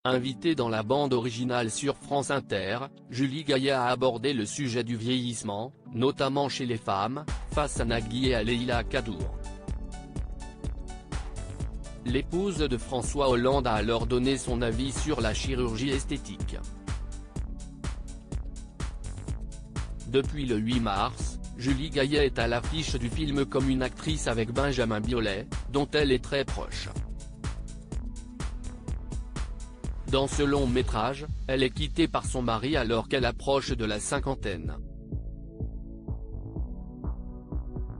Invitée dans la bande originale sur France Inter, Julie Gaillet a abordé le sujet du vieillissement, notamment chez les femmes, face à Nagui et à Leïla Kadour. L'épouse de François Hollande a alors donné son avis sur la chirurgie esthétique. Depuis le 8 mars, Julie Gaillet est à l'affiche du film comme une actrice avec Benjamin Biolay, dont elle est très proche. Dans ce long métrage, elle est quittée par son mari alors qu'elle approche de la cinquantaine.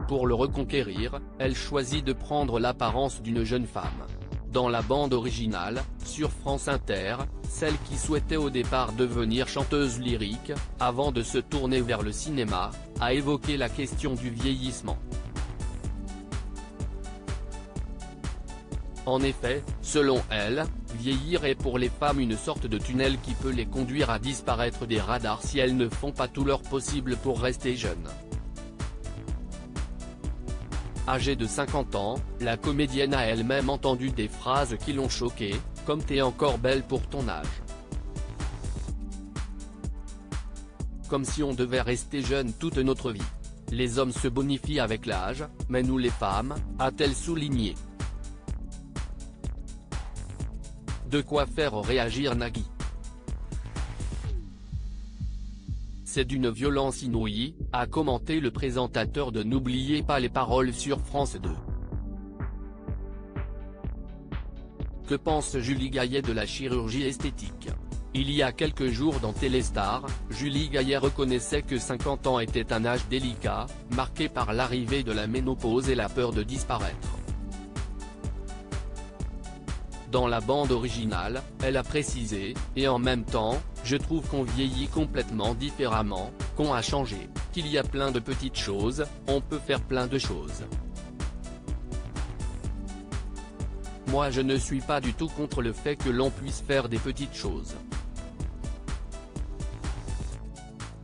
Pour le reconquérir, elle choisit de prendre l'apparence d'une jeune femme. Dans la bande originale, sur France Inter, celle qui souhaitait au départ devenir chanteuse lyrique, avant de se tourner vers le cinéma, a évoqué la question du vieillissement. En effet, selon elle, vieillir est pour les femmes une sorte de tunnel qui peut les conduire à disparaître des radars si elles ne font pas tout leur possible pour rester jeunes. Âgée de 50 ans, la comédienne a elle-même entendu des phrases qui l'ont choquée, comme « T'es encore belle pour ton âge ». Comme si on devait rester jeune toute notre vie. Les hommes se bonifient avec l'âge, mais nous les femmes, a-t-elle souligné. De quoi faire réagir Nagui. C'est d'une violence inouïe, a commenté le présentateur de N'oubliez pas les paroles sur France 2. Que pense Julie Gaillet de la chirurgie esthétique? Il y a quelques jours dans Téléstar, Julie Gaillet reconnaissait que 50 ans était un âge délicat, marqué par l'arrivée de la ménopause et la peur de disparaître. Dans la bande originale, elle a précisé, et en même temps, je trouve qu'on vieillit complètement différemment, qu'on a changé, qu'il y a plein de petites choses, on peut faire plein de choses. Moi je ne suis pas du tout contre le fait que l'on puisse faire des petites choses.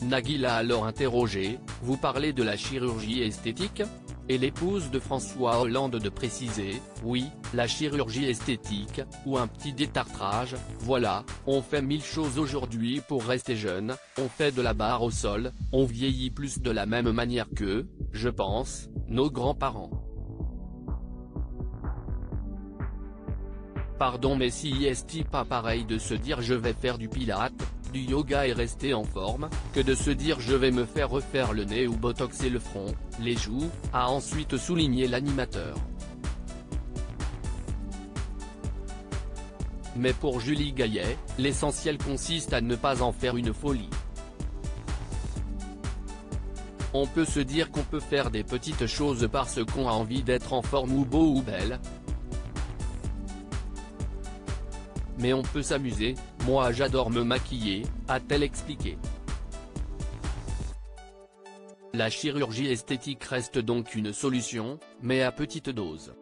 Nagui l'a alors interrogé, vous parlez de la chirurgie esthétique ? Et l'épouse de François Hollande de préciser, oui, la chirurgie esthétique, ou un petit détartrage, voilà, on fait 1000 choses aujourd'hui pour rester jeune, on fait de la barre au sol, on vieillit plus de la même manière que, je pense, nos grands-parents. Pardon mais si est-il pas pareil de se dire je vais faire du pilate, du yoga et rester en forme, que de se dire je vais me faire refaire le nez ou botoxer le front, les joues, a ensuite souligné l'animateur. Mais pour Julie Gaillet, l'essentiel consiste à ne pas en faire une folie. On peut se dire qu'on peut faire des petites choses parce qu'on a envie d'être en forme ou beau ou belle. Mais on peut s'amuser, moi j'adore me maquiller, a-t-elle expliqué. La chirurgie esthétique reste donc une solution, mais à petite dose.